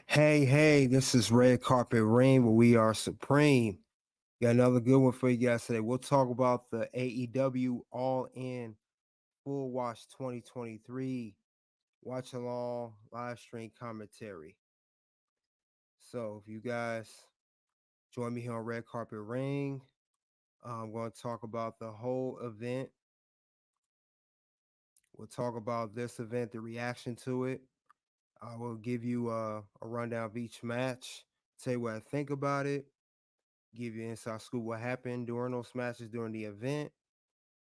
Hey, this is Red Carpet Rain, where we are supreme. Got another good one for you guys today. We'll talk about the AEW All In Full Watch 2023 Watch Along Livestream Commentary. So, if you guys join me here on Red Carpet Ring, I'm going to talk about the whole event. We'll talk about this event, the reaction to it. I will give you a rundown of each match, tell you what I think about it, give you inside scoop what happened during those matches during the event.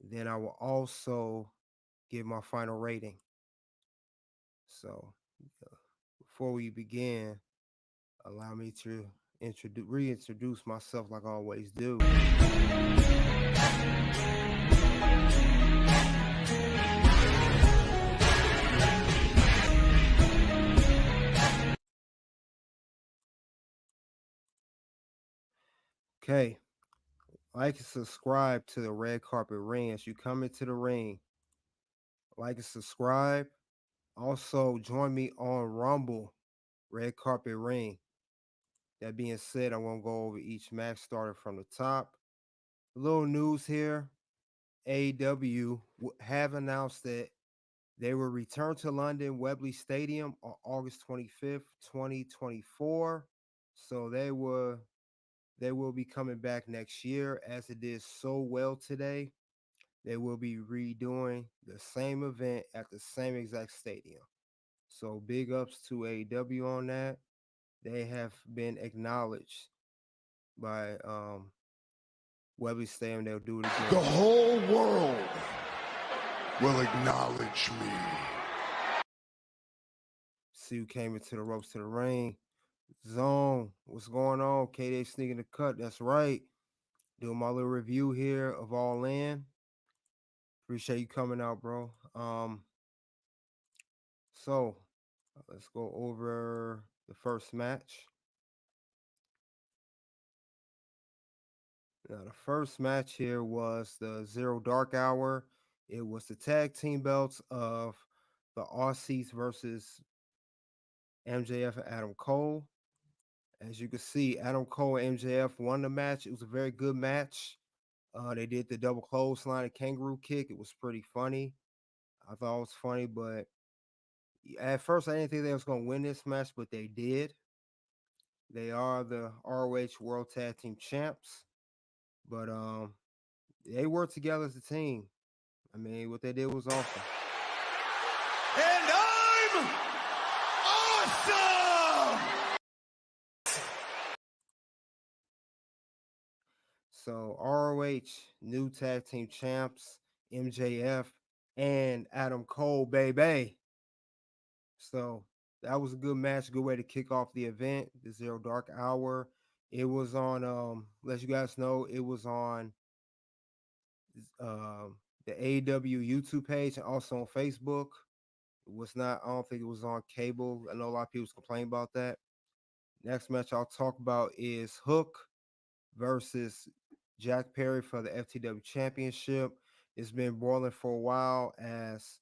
Then I will also give my final rating. So before we begin, allow me to reintroduce myself like I always do. Okay. Like and subscribe to the Red Carpet Ring as you come into the ring. Like and subscribe. Also, join me on Rumble, Red Carpet Ring. That being said, I'm going to go over each match starting from the top. A little news here. AEW have announced that they will return to London Wembley Stadium on August 25th, 2024. So they will be coming back next year, as it did so well today. They will be redoing the same event at the same exact stadium. So big ups to AEW on that. They have been acknowledged by Wembley Stadium. They'll do it again. The whole world will acknowledge me. See who came into the ropes to the ring. Zone, what's going on? KD sneaking the cut. That's right. Doing my little review here of All In. Appreciate you coming out, bro. So let's go over the first match. Now, the first match here was the Zero Dark Hour. It was the tag team belts of the Aussies versus MJF and Adam Cole. As you can see, Adam Cole and MJF won the match. It was a very good match. They did the double clothesline and kangaroo kick. It was pretty funny. I thought it was funny, but at first I didn't think they was going to win this match, but they did. They are the ROH World Tag Team Champs, but they worked together as a team. I mean, what they did was awesome. And I'm awesome! So ROH new tag team champs, MJF and Adam Cole, baby. So that was a good match, good way to kick off the event, the Zero Dark Hour. It was on let you guys know, it was on the AEW YouTube page and also on Facebook. It was not, I don't think it was on cable. I know a lot of people complain about that. Next match I'll talk about is Hook versus Jack Perry for the FTW Championship. It's been boiling for a while as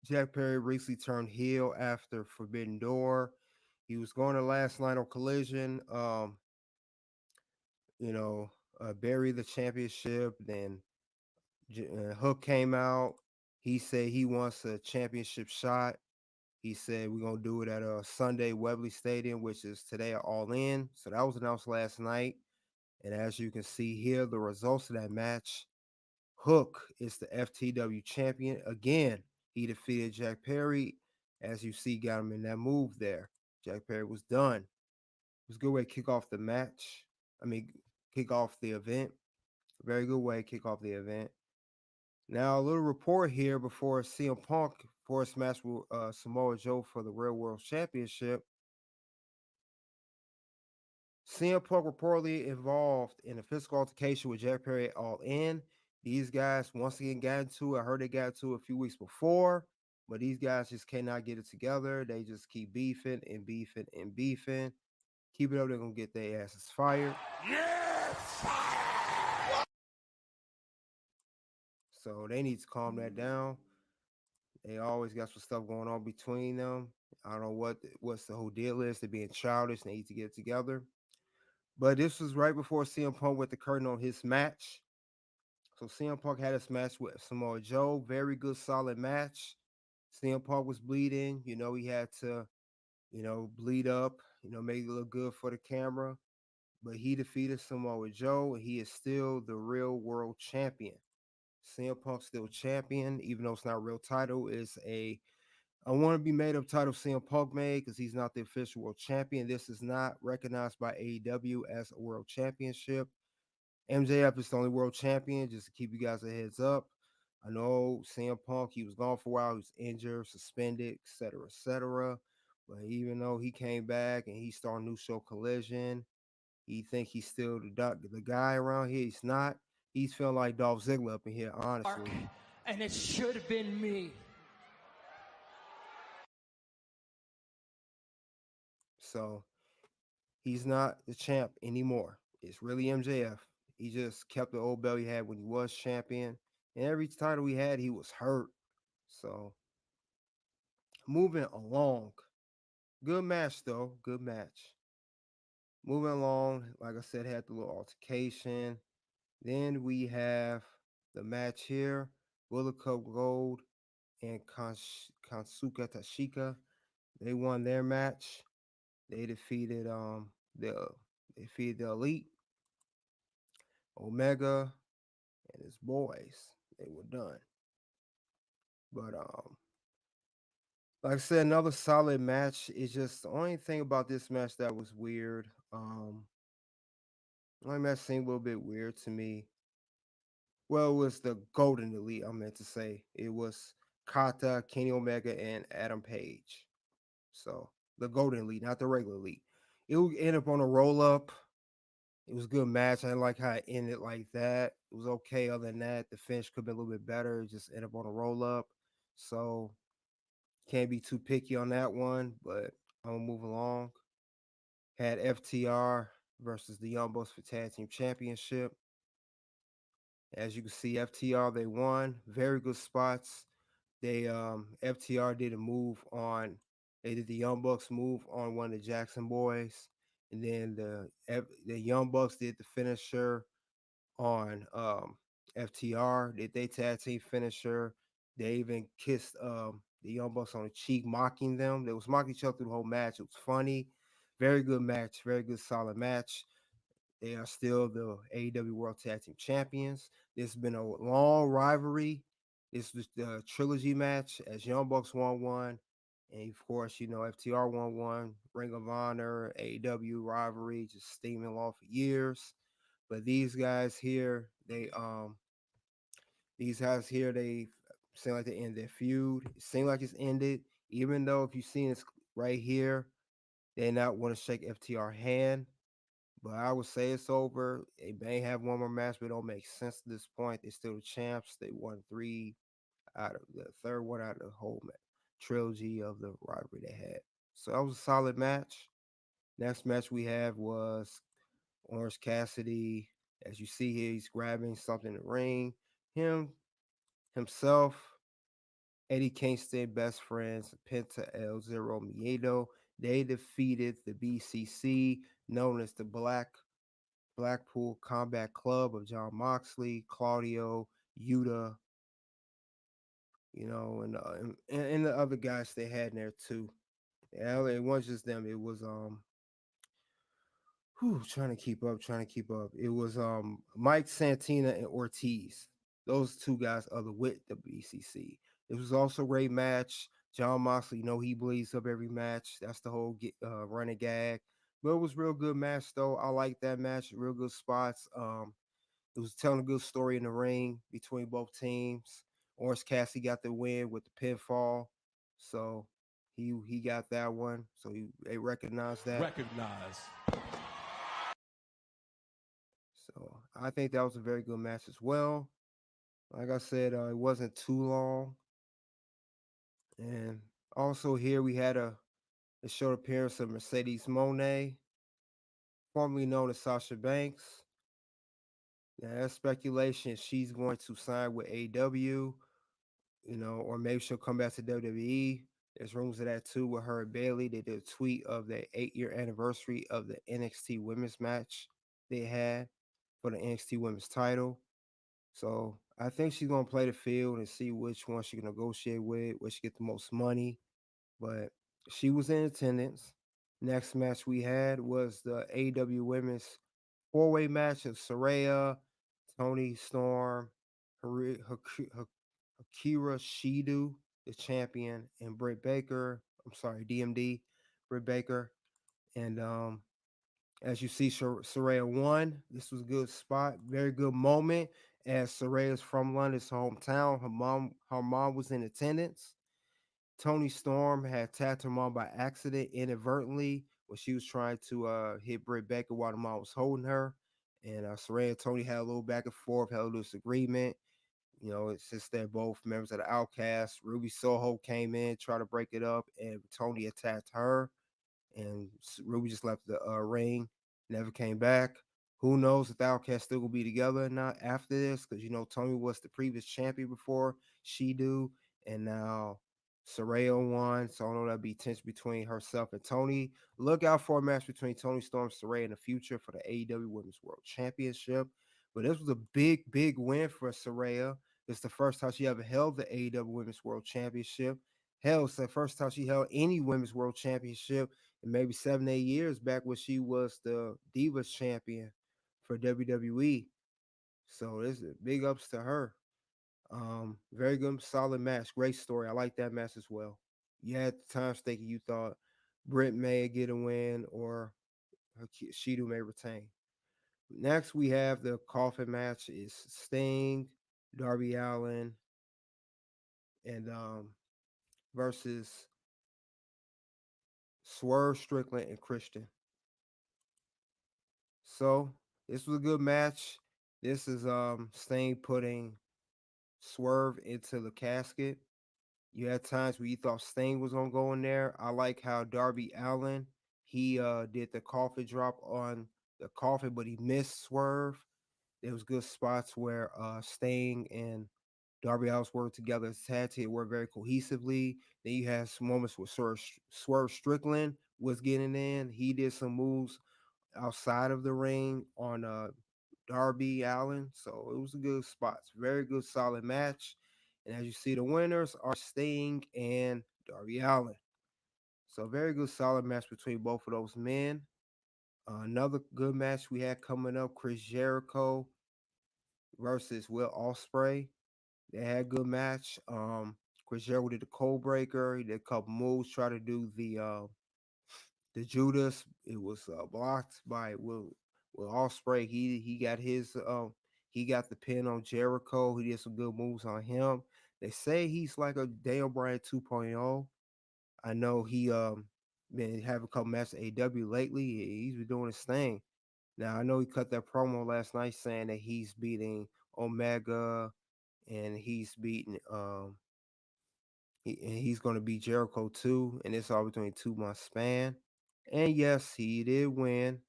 Jack Perry recently turned heel after Forbidden Door. He was going to last night on Collision, bury the championship. Then Hook came out. He said he wants a championship shot. He said we're going to do it at a Sunday Wembley Stadium, which is today at All In. So that was announced last night. And as you can see here, the results of that match, Hook is the FTW champion. Again, he defeated Jack Perry. As you see, got him in that move there. Jack Perry was done. It was a good way to kick off the match. Kick off the event. Very good way to kick off the event. Now, a little report here before CM Punk for his match with Samoa Joe for the Real World Championship. CM Punk reportedly involved in a physical altercation with Jack Perry at All In. These guys once again got into it. I heard they got into it a few weeks before, but these guys just cannot get it together. They just keep beefing and beefing and beefing. Keep it up, they're going to get their asses fired. Yes! So they need to calm that down. They always got some stuff going on between them. I don't know what's the whole deal is. They're being childish. They need to get together. But this was right before CM Punk went the curtain on his match. So CM Punk had his match with Samoa Joe. Very good, solid match. CM Punk was bleeding. He had to, bleed up, make it look good for the camera. But he defeated Samoa Joe, and he is still the real world champion. CM Punk still champion, even though it's not a real title. It's a I want to be made up title CM Punk made because he's not the official world champion. This is not recognized by AEW as a world championship. MJF is the only world champion, just to keep you guys a heads up. I know CM Punk, he was gone for a while, he was injured, suspended, etc., etc. But even though he came back and he started New Show Collision, he think he's still the guy around here. He's not. He's feeling like Dolph Ziggler up in here, honestly. And it should have been me. So he's not the champ anymore. It's really MJF. He just kept the old belt he had when he was champion. And every title he had, he was hurt. So moving along. Good match though. Good match. Moving along, like I said, had the little altercation. Then we have the match here. Bullet Club Gold and Kansuka Tashika. They won their match. They defeated the Elite, Omega, and his boys. They were done. But like I said, another solid match. It's just the only thing about this match that was weird. Only match seemed a little bit weird to me. Well, it was the Golden Elite. I meant to say it was Kata, Kenny Omega, and Adam Page. So the Golden Elite, not the regular Elite. It would end up on a roll up. It was a good match. I didn't like how it ended like that. It was okay. Other than that, the finish could be a little bit better. It just ended up on a roll up. So can't be too picky on that one. But I'm gonna move along. Had FTR versus the Young Bucks for Tag Team Championship. As you can see, FTR they won. Very good spots. They FTR did a move on. They did the Young Bucks move on one of the Jackson boys, and then the Young Bucks did the finisher on FTR. Did they tag team finisher? They even kissed the Young Bucks on the cheek, mocking them. They was mocking each other through the whole match. It was funny. Very good match. Very good, solid match. They are still the AEW World Tag Team Champions. This has been a long rivalry. This was the trilogy match as Young Bucks won one. And of course, FTR won one. Ring of Honor, AEW rivalry, just steaming along for years. But these guys here, they seem like they end their feud. It seems like it's ended. Even though if you've seen this right here, they not want to shake FTR hand. But I would say it's over. They may have one more match, but it don't make sense at this point. They're still the champs. They won three out of the third one out of the whole trilogy of the rivalry they had. So that was a solid match. Next match we have was Orange Cassidy. As you see here, he's grabbing something in the ring. Himself, Eddie Kingston, best friends, Penta El Zero Miedo. They defeated the BCC, known as the Blackpool Combat Club of John Moxley, Claudio, Yuta, and the other guys they had in there too. Yeah, it wasn't just them. It was trying to keep up. It was Mike Santina and Ortiz. Those two guys other with the BCC. It was also a great match. John Moxley, he bleeds up every match. That's the whole running gag. But it was real good match though. I like that match. Real good spots. It was telling a good story in the ring between both teams. Orange Cassidy got the win with the pinfall, so he got that one. So they recognized that. Recognize. So I think that was a very good match as well. Like I said, it wasn't too long. And also here we had a short appearance of Mercedes Monet, formerly known as Sasha Banks. Now, there's speculation she's going to sign with AEW, or maybe she'll come back to WWE. There's rumors of that too with her and Bailey. They did a tweet of the 8-year anniversary of the NXT women's match they had for the NXT women's title. So I think she's gonna play the field and see which one she can negotiate with, where she get the most money. But she was in attendance. Next match we had was the AEW Women's Four-Way match of Saraya, Tony Storm, Akira Shido, the champion, and Britt Baker. I'm sorry, DMD, Britt Baker. And as you see, Saraya won. This was a good spot, very good moment. As Saraya's from London's hometown, her mom was in attendance. Tony Storm had tapped her mom by accident, inadvertently, when she was trying to hit Britt Baker while the mom was holding her. And Saraya and Tony had a little back and forth, had a little disagreement. You know, it's just they're both members of the Outcast. Ruby Soho came in, tried to break it up, and Tony attacked her, and Ruby just left the ring, never came back. Who knows if the Outcast still gonna be together or not after this? Because you know Tony was the previous champion before she do, and now Saraya won. So I don't know that'd be tension between herself and Tony. Look out for a match between Tony Storm and Saraya in the future for the AEW Women's World Championship. But this was a big, big win for Saraya. It's the first time she ever held the AEW Women's World Championship. Hell, it's the first time she held any Women's World Championship in maybe 7, 8 years back when she was the Divas champion for WWE. So this is big ups to her. Very good, solid match. Great story. I like that match as well. You had the time thinking you thought Britt may get a win or Shido may retain. Next, we have the coffin match is Sting, Darby Allin, and versus Swerve Strickland and Christian. So this was a good match. This is Sting putting Swerve into the casket. You had times where you thought Sting was gonna go in there. I like how Darby Allin he did the coffin drop on the coffin, but he missed Swerve. There was good spots where Sting and Darby Allin worked together as tag team, worked very cohesively. Then you had some moments where Swerve Strickland was getting in. He did some moves outside of the ring on Darby Allin. So it was a good spot. Very good, solid match. And as you see, the winners are Sting and Darby Allin. So very good, solid match between both of those men. Another good match we had coming up: Chris Jericho versus Will Ospreay. They had a good match. Chris Jericho did the cold breaker. He did a couple moves, try to do the Judas. It was blocked by Will Ospreay. He got his he got the pin on Jericho. He did some good moves on him. They say he's like a Daniel Bryan 2.0. I know he been having a couple matches at AEW lately. He's been doing his thing. Now I know he cut that promo last night saying that he's beating Omega and he's beating he's going to beat Jericho too, and it's all between 2 month span. And yes, he did win.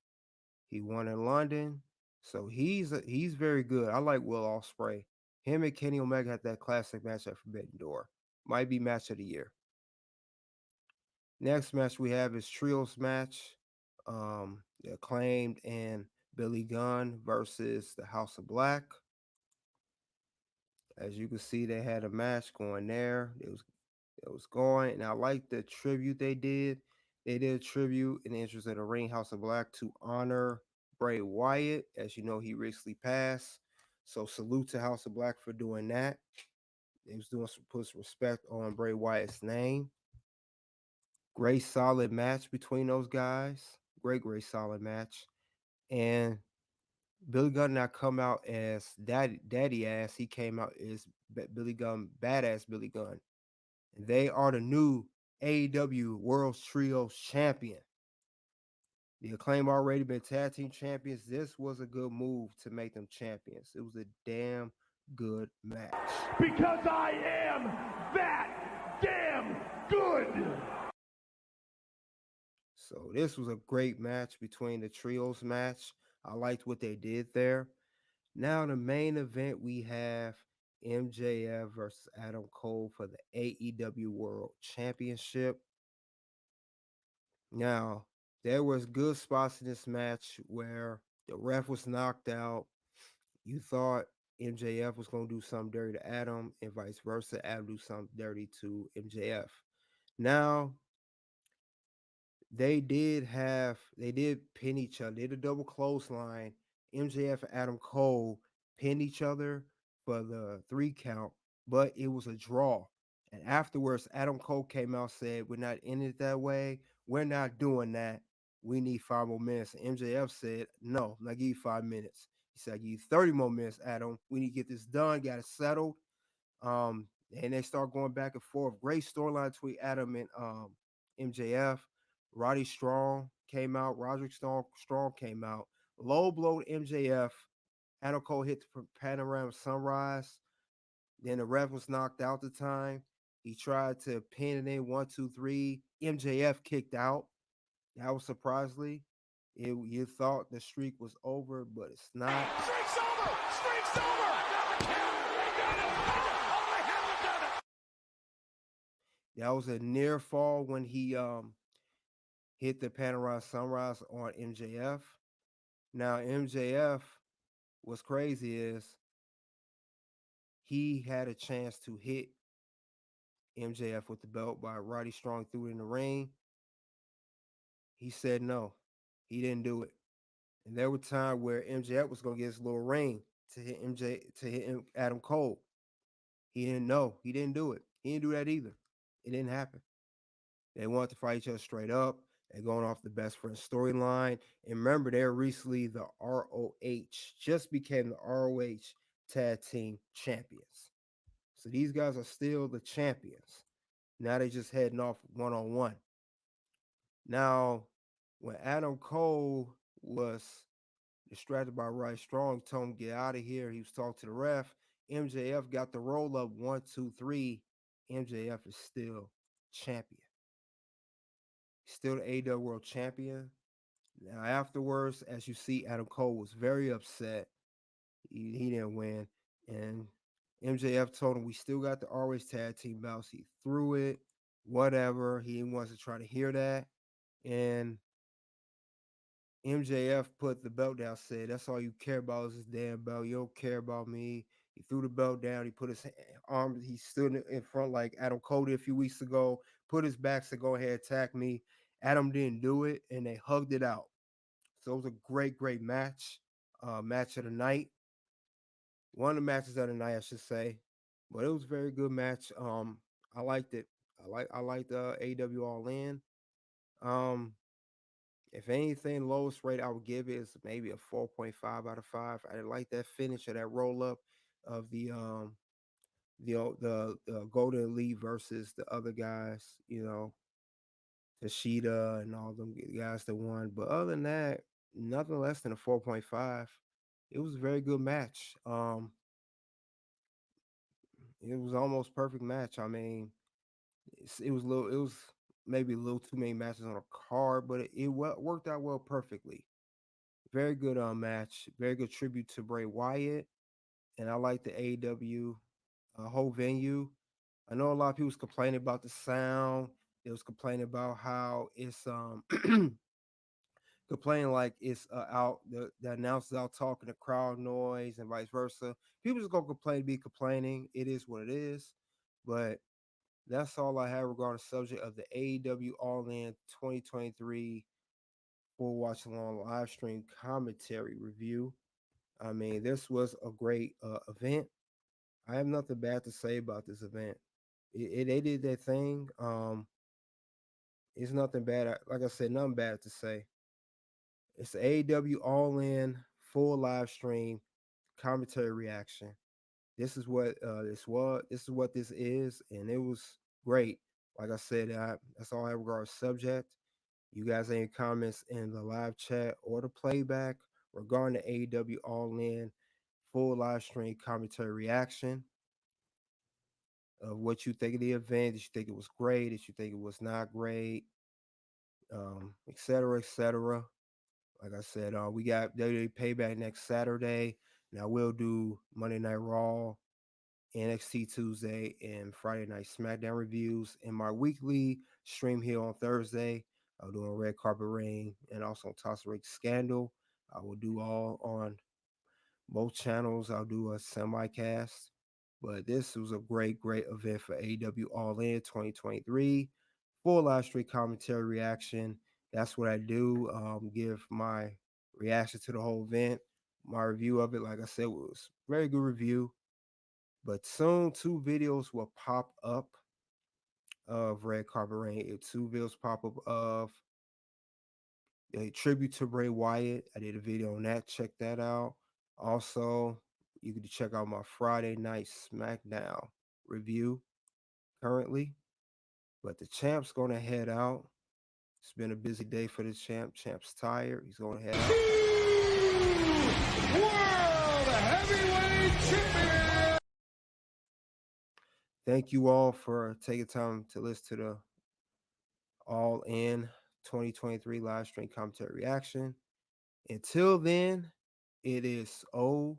He won in London, so he's very good. I like Will Ospreay. Him and Kenny Omega had that classic match at Forbidden Door. Might be match of the year. Next match we have is trios match. The Acclaimed and Billy Gunn versus the House of Black. As you can see, they had a match going there. It was going, and I like the tribute they did. They did a tribute in the interest of the Ring House of Black to honor Bray Wyatt. As you know, he recently passed. So salute to House of Black for doing that. They was doing put some respect on Bray Wyatt's name. Great solid match between those guys. Great solid match. And Billy Gunn not come out as daddy ass. He came out as Billy Gunn, badass Billy Gunn. They are the new AEW World Trios champion. The Acclaim already been tag team champions. This was a good move to make them champions. It was a damn good match. Because I am that damn good. So this was a great match between the trios match. I liked what they did there. Now the main event we have MJF versus Adam Cole for the AEW World Championship. Now, there was good spots in this match where the ref was knocked out. You thought MJF was going to do something dirty to Adam, and vice versa. Adam do something dirty to MJF. Now, they did pin each other. They did a double clothesline. MJF and Adam Cole pinned each other for the 3 count, but it was a draw. And afterwards, Adam Cole came out and said, "We're not in it that way. We're not doing that. We need 5 more minutes." And MJF said, "No, I'm not give you 5 minutes." He said, "I give you 30 more minutes, Adam. We need to get this done, got it settled." And they start going back and forth. Great storyline between Adam and MJF. Roddy Strong came out. Roderick Strong came out. Low blow to MJF. Adam Cole hit the panorama sunrise. Then the ref was knocked out the time. He tried to pin it in 1, 2, 3. MJF kicked out. That was surprisingly. You thought the streak was over, but it's not. Streak's over! Streak's over! That was a near fall when he hit the panorama sunrise on MJF. Now MJF, what's crazy is he had a chance to hit MJF with the belt by Roddy Strong threw it in the ring. He said no. He didn't do it. And there were times where MJF was gonna get his little ring to hit Adam Cole. He didn't know. He didn't do it. He didn't do that either. It didn't happen. They wanted to fight each other straight up. They're going off the best friend storyline. And remember, they're recently the ROH, just became the ROH Tag Team Champions. So these guys are still the champions. Now they just heading off 1-on-1. Now, when Adam Cole was distracted by Roddy Strong, told him get out of here. He was talking to the ref. MJF got the roll up 1, 2, 3. MJF is still champion. Still the AEW World Champion. Now, afterwards, as you see, Adam Cole was very upset. He didn't win. And MJF told him, "We still got the ROH Tag Team belts." He threw it, whatever. He wants to try to hear that. And MJF put the belt down, said, "That's all you care about is this damn belt. You don't care about me." He threw the belt down. He put his arm, he stood in front like Adam Cole did a few weeks ago, put his back, said, "Go ahead, attack me." Adam didn't do it, and they hugged it out. So it was a great, great match. Match of the night. One of the matches of the night, I should say. But it was a very good match. I liked it. I liked AEW All In. Um, if anything, lowest rate I would give it is maybe a 4.5 out of 5. I like that finish of that roll up of the Golden Elite versus the other guys, Tashida and all them guys that won. But other than that, nothing less than a 4.5. It was a very good match. It was almost perfect match. I mean, it was maybe a little too many matches on a card, but it worked out well perfectly. Very good match. Very good tribute to Bray Wyatt. And I like the AEW whole venue. I know a lot of people was complaining about the sound. They was complaining about how it's complaining like it's out the announcers out talking, the crowd noise and vice versa. People just gonna complain to be complaining. It is what it is. But that's all I have regarding the subject of the AEW All In 2023 full watch along live stream commentary review. I mean, this was a great event. I have nothing bad to say about this event. They did their thing. It's nothing bad. Like I said, nothing bad to say. It's the AEW All In full live stream commentary reaction. This is what this was. This is what this is, and it was great. Like I said, that's all I have regarding subject. You guys any comments in the live chat or the playback regarding the AEW All In full live stream commentary reaction of what you think of the event? Did you think it was great? Did you think it was not great? Et cetera, et cetera. Like I said, we got WWE Payback next Saturday. Now we'll do Monday Night Raw NXT Tuesday and Friday Night SmackDown reviews, and my weekly stream here on Thursday. I'll do a Red Carpet Ring and also Toss Ring Scandal. I will do all on both channels. I'll do a semi-cast. But this was a great event for AEW All In 2023. Full live stream commentary reaction. That's what I do. Give my reaction to the whole event. My review of it, like I said, was a very good review. But soon 2 videos will pop up of Red Carpet Rain. 2 videos pop up of a tribute to Bray Wyatt. I did a video on that. Check that out. Also, you can check out my Friday Night SmackDown review currently. But the champ's going to head out. It's been a busy day for the champ. Champ's tired. He's going to head out. World Heavyweight Champion! Thank you all for taking time to listen to the All In 2023 live stream commentary reaction. Until then, it is OUT.